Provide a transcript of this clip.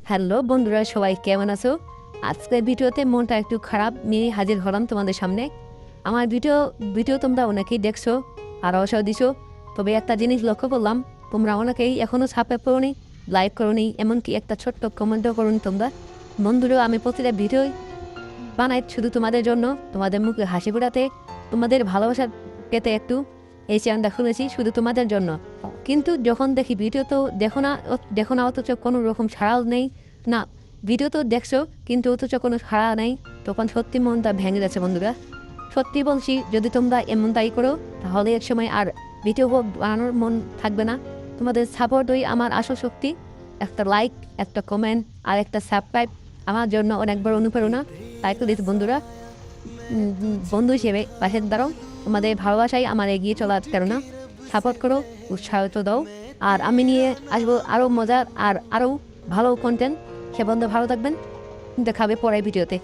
Hello বন্ধুরা, সবাই কেমন আছো? আজকের ভিডিওতে মনটা একটু খারাপ নিয়ে হাজির হলাম তোমাদের সামনে। আমার ভিডিও তোমরা অনেকেই দেখছো আর অবসর দিছো, তবে একটা জিনিস লক্ষ্য করলাম, তোমরা অনেকেই এখনও সাবস্ক্রাইব করোনি, লাইক করোনি, এমনকি একটা ছোট্ট কমেন্টও করোনি তোমরা। বন্ধুরা, আমি প্রতিটা ভিডিও বানাই শুধু তোমাদের জন্য, তোমাদের মুখে হাসি ফোটাতে, তোমাদের ভালোবাসা পেতে একটু এই চ্যানেলটা খুলেছি শুধু তোমাদের জন্য। কিন্তু যখন দেখি ভিডিও তো দেখো না, অথচ কোনো রকম সাড়াও নেই। না, ভিডিও তো দেখছো কিন্তু অথচ কোনো সাড়া নেই, তখন সত্যি মনটা ভেঙে যাচ্ছে বন্ধুরা। সত্যি বলছি, যদি তোমরা এমনটাই করো তাহলে এক সময় আর ভিডিও বানানোর মন থাকবে না। তোমাদের সাপোর্টই আমার আসল শক্তি। একটা লাইক, একটা কমেন্ট আর একটা সাবস্ক্রাইব আমার জন্য অনেক বড় অনুপ্রেরণা। তাই তো বন্ধুরা, বন্ধু হিসেবে পাশে দাঁড়াও। তোমাদের ভালোবাসাই আমার এগিয়ে চলার প্রেরণা। সাপোর্ট করো, উৎসাহিত দাও, আর আমি নিয়ে আসবো আরও মজার আর আরও ভালো কন্টেন্ট। সে বন্ধু ভালো থাকবেন, দেখাবে পরের ভিডিওতে।